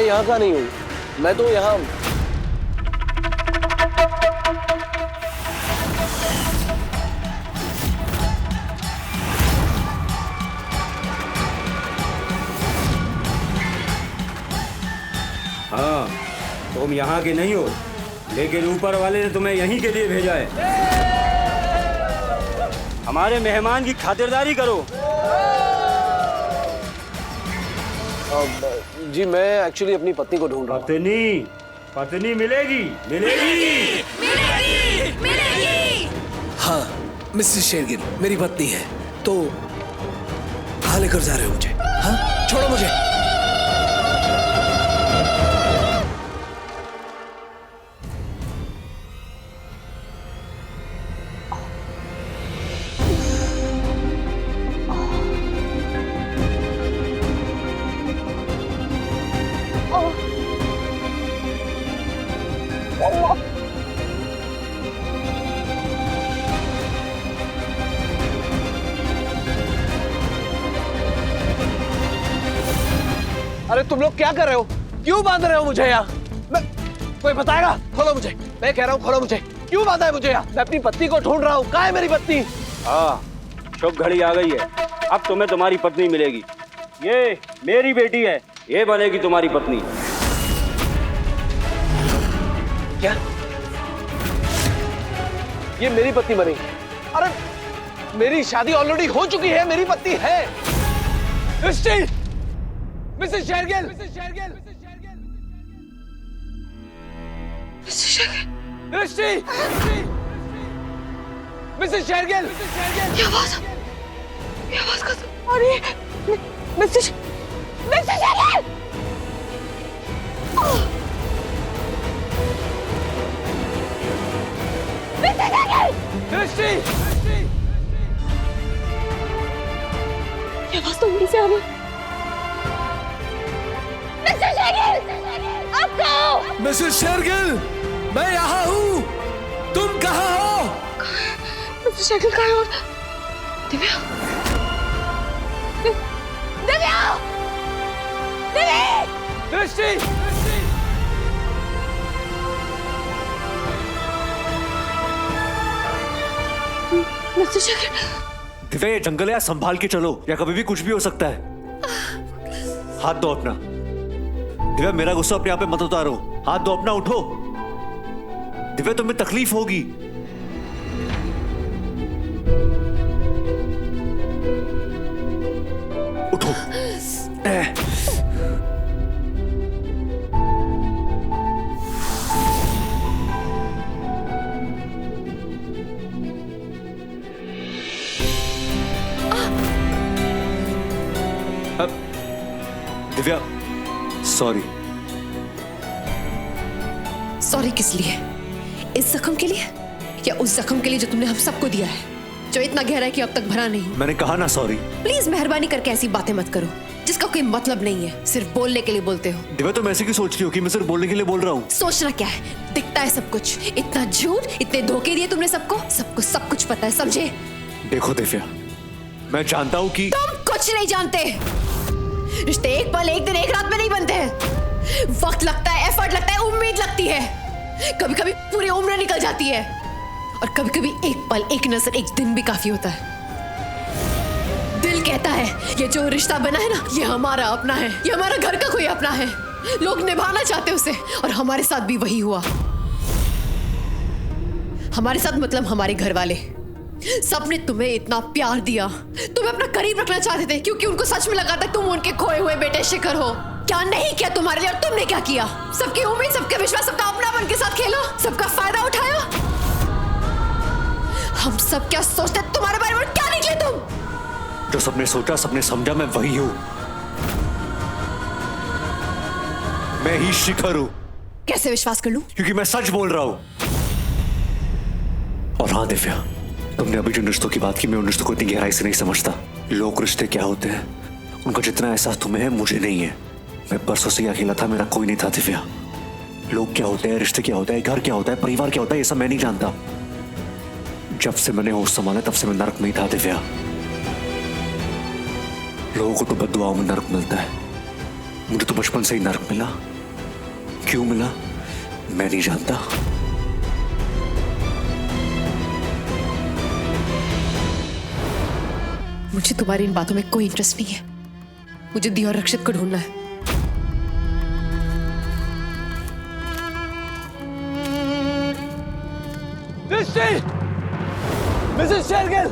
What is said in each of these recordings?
यहाँ का नहीं हूँ, मैं तो यहाँ। हाँ, तुम यहाँ के नहीं हो, लेकिन ऊपर वाले ने तुम्हें यहीं के लिए भेजा है। हमारे मेहमान की खातिरदारी करो। जी मैं एक्चुअली अपनी पत्नी को ढूंढ रहा हूँ। पत्नी मिलेगी मिलेगी मिलेगी मिलेगी। हाँ मिसेस शेरगिल मेरी पत्नी है। तो कहाँ लेकर जा रहे हो मुझे? हाँ छोड़ो मुझे। अरे तुम लोग क्या कर रहे हो? क्यों बांध रहे हो मुझे यहाँ? कोई बताएगा? खोलो मुझे, मैं कह रहा हूँ खोलो मुझे। क्यों बांधा है मुझे यहाँ? मैं अपनी पत्नी को ढूंढ रहा हूँ। कहाँ है मेरी पत्नी? हाँ, शुभ घड़ी आ गई है। अब तुम्हें तुम्हारी पत्नी मिलेगी। ये मेरी बेटी है, ये बनेगी तुम्हारी पत्नी। क्या? ये मेरी पत्नी बनेगी? अरे मेरी शादी ऑलरेडी हो चुकी है, मेरी पत्नी है। Mrs Shergill, Mrs Shergill, Mrs Shergill, Mrs Shergill, Mrs Shergill, Mrs Shergill. क्या बात? क्या बात कर? अरे मिसेस शेरगिल। ये आवाज तो उंगली से आ रही है। मिसेस शेरगिल, आप कहाँ हो? मिसेस शेरगिल मैं यहाँ हूँ, तुम कहाँ हो? मिसेस शेरगिल कहाँ है? और दिव्या, दिव्या, दिव्या, दृष्टि, मिसेस शेरगिल। दिव्या ये जंगल है, संभाल के चलो, या कभी भी कुछ भी हो सकता है। हाथ दो अपना। दिव्या मेरा गुस्सा अपने आप पे मत उतारो, हाथ दो अपना, उठो। दिव्या तुम्हें तकलीफ होगी। उठो। दिव्या सॉरी। सॉरी किस लिए? इस जख्म के लिए या उस जख्म के लिए जो तुमने हम सबको दिया है, जो इतना गहरा है कि अब तक भरा नहीं? मैंने कहा ना सॉरी। प्लीज मेहरबानी करके ऐसी बातें मत करो जिसका कोई मतलब नहीं है, सिर्फ बोलने के लिए बोलते हो। दिव्या तुम ऐसे क्यों सोच रही हो कि मैं सिर्फ बोलने के लिए बोल रहा हूँ? सोचना क्या है, दिखता है सब कुछ। इतना झूठ, इतने धोखे दिए तुमने सबको, सबको सब कुछ पता है, समझे? देखो दिव्या मैं जानता हूँ कि तुम कुछ नहीं जानते। रिश्ते एक पल, एक दिन, एक रात में नहीं बनते हैं। वक्त लगता है, एफर्ट लगता है, उम्मीद लगती है। कभी कभी पूरी उम्र निकल जाती है और कभी कभी एक पल, एक नजर, एक दिन भी काफी होता है। दिल कहता है ये जो रिश्ता बना है ना, ये हमारा अपना है, ये हमारा घर का कोई अपना है। लोग निभाना चाहते उसे, और हमारे साथ भी वही हुआ। हमारे साथ मतलब हमारे घर वाले। सबने तुम्हें इतना प्यार दिया, तुम्हें अपना करीब रखना चाहते थे, क्योंकि उनको सच में लगा था तुम उनके खोए हुए बेटे शिखर हो। क्या नहीं किया तुम्हारे लिए, और तुमने क्या किया? सबकी उम्मीद, सबके विश्वास, सबका अपनापन के साथ खेला, सबका फायदा उठाया। हम सब क्या सोचते तुम्हारे बारे में, क्या निकले तुम? जो सबने सोचा, सबने समझा, मैं वही हूँ। मैं ही शिखर हूँ। कैसे विश्वास कर लूं? क्योंकि मैं सच बोल रहा हूँ। और हाँ दिव्या, तुमने अभी जिन रिश्तों की बात की, मैं उन रिश्तों को इतनी गहराई से नहीं समझता। लोग रिश्ते क्या होते हैं, उनका जितना एहसास तुम्हें है मुझे नहीं है। मैं परसों से अकेला था, मेरा कोई नहीं था दिव्या। लोग क्या होते हैं, रिश्ते क्या होता है, घर क्या होता है, परिवार क्या होता है, ये सब मैं नहीं जानता। जब से मैंने होश संभाला तब से मैं नरक में ही था दिव्या। लोगों को तो बद्दुआओं में नरक मिलता है, मुझे तो बचपन से ही नरक मिला। क्यों मिला मैं नहीं जानता। मुझे तुम्हारी इन बातों में कोई इंटरेस्ट नहीं है। मुझे दिया और रक्षित को ढूंढना है। मिसेस शेरगिल,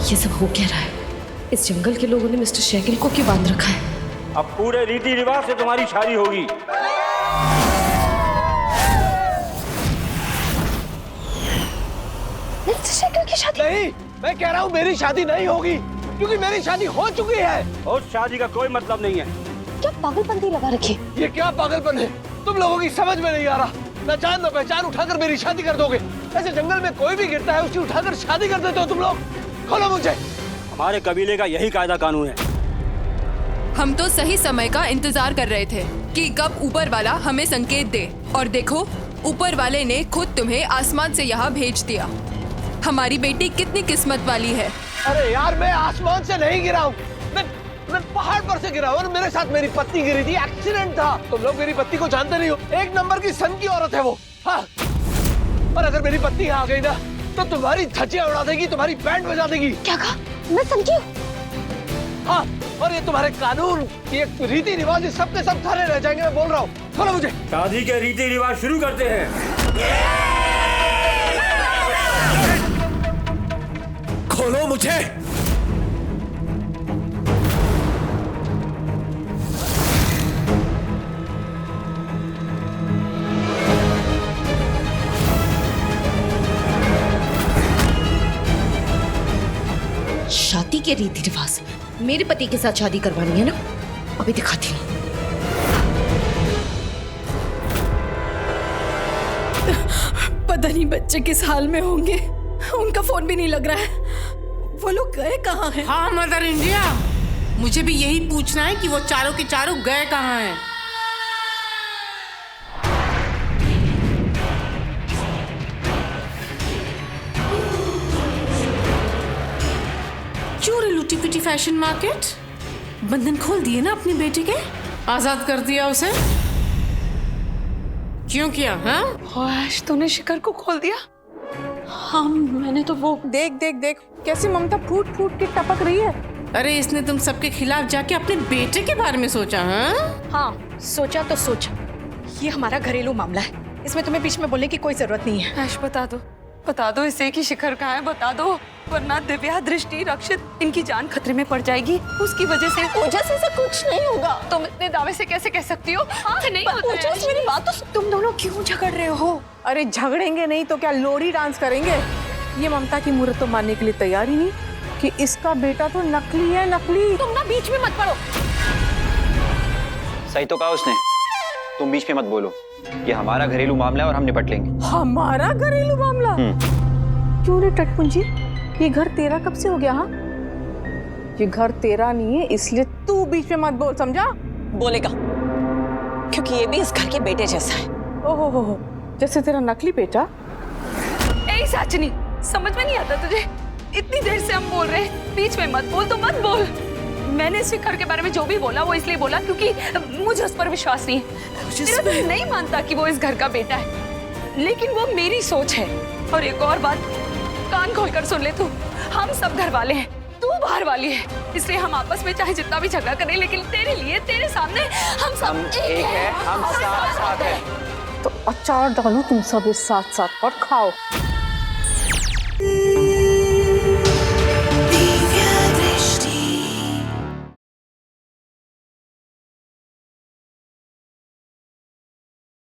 ये सब हो क्या रहा है? इस जंगल के लोगों ने मिस्टर शेरगिल को क्यों बांध रखा है? अब पूरे रीति रिवाज से तुम्हारी शादी होगी। मिस्टर शेरगिल की शादी? नहीं, मैं कह रहा हूँ मेरी शादी नहीं होगी, क्योंकि मेरी शादी हो चुकी है। उस शादी का कोई मतलब नहीं है। क्या पागलपंती लगा रखी? ये क्या पागलपन है? तुम लोगों की समझ में नहीं आ रहा। न जान न पहचान उठाकर मेरी शादी कर दोगे। ऐसे जंगल में कोई भी गिरता है उसकी उठाकर शादी कर देते हो तुम लोग। खोलो मुझे। हमारे कबीले का यही कायदा कानून है। हम तो सही समय का इंतजार कर रहे थे कि कब ऊपर वाला हमें संकेत दे, और देखो ऊपर वाले ने खुद तुम्हें आसमान से यहाँ भेज दिया। हमारी बेटी कितनी किस्मत वाली है। अरे यार, मैं आसमान से नहीं गिरा हूँ, मैं पहाड़ पर से गिरा हूँ और मेरे साथ मेरी पत्नी गिरी थी। एक्सीडेंट था। तुम लोग मेरी पत्नी को जानते नहीं हो। एक नंबर की सन की औरत है वो। हाँ, और अगर मेरी पत्नी यहाँ आ गई ना तो तुम्हारी धज्जियां उड़ा देगी, तुम्हारी बैंड बजा देगी। क्या कहा? मैं समझी। हाँ, और ये तुम्हारे कानून, ये रीति रिवाज, सब के सब थाने रह जाएंगे। मैं बोल रहा हूँ, खोलो मुझे। शादी के रीति रिवाज शुरू करते हैं। खोलो मुझे। शादी के रीति रिवाज मेरे पति के साथ शादी करवानी है ना? अभी दिखाती हूँ। पता नहीं बच्चे किस हाल में होंगे। उनका फोन भी नहीं लग रहा है। वो लोग गए कहाँ हैं? हाँ मदर इंडिया, मुझे भी यही पूछना है कि वो चारों के चारों गए कहाँ हैं। चोर लुटी पिटी फैशन मार्केट, बंधन खोल दिए ना अपनी बेटी के, आजाद कर दिया उसे। क्यों किया? हाँ आज तूने शिखर को खोल दिया? हाँ, मैंने तो वो देख देख देख कैसे ममता फूट फूट के टपक रही है। अरे इसने तुम सबके खिलाफ जाके अपने बेटे के बारे में सोचा? हाँ, सोचा तो सोचा। ये हमारा घरेलू मामला है, इसमें तुम्हें बीच में बोलने की कोई जरूरत नहीं है। ऐश, बता दो इसे कि शिखर कहाँ है, बता दो, वरना दिव्या, दृष्टि, रक्षित इनकी जान खतरे में पड़ जाएगी। उसकी वजह से ऐसा कुछ नहीं होगा। तुम इतने दावे से कैसे कह सकती हो? नहीं होता है। मेरी बात तो तुम दोनों क्यों झगड़ रहे हो? अरे झगड़ेंगे नहीं तो क्या लोरी डांस करेंगे? ये ममता की मूर्त तो मानने के लिए तैयार ही नहीं कि इसका बेटा तो नकली है, नकली। तुम ना बीच में मत पड़ो। सही तो कहा उसने, तुम बीच में मत बोलो। ये हमारा घरेलू मामला है और हम निपट लेंगे। हमारा घरेलू मामला? क्यों रे टटपुंजी, ये घर तेरा कब से हो गया? हाँ, ये घर तेरा नहीं है, इसलिए तू बीच में मत बोल, समझा? बोलेगा, क्योंकि ये भी इस घर के बेटे जैसा है। ओहो, जैसे तेरा नकली बेटा। ए साचनी, समझ में नहीं आता तुझे? इतनी देर से हम बोल रहे हैं, बीच में मत बोल तो मत बोल। मैंने शिखर के बारे में जो भी बोला वो इसलिए बोला क्योंकि मुझे उस पर विश्वास नहीं है। मेरा दिल नहीं मानता कि वो इस घर का बेटा है, लेकिन वो मेरी सोच है। और एक और बात कान खोलकर सुन ले तू, हम सब घर वाले हैं, तू बाहर वाली है, इसलिए हम आपस में चाहे जितना भी झगड़ा करें, लेकिन तेरे लिए, तेरे सामने हम सब एक है, हम साथ साथ हैं। तो अचार डालो तुम सब इस साथ साथ और खाओ।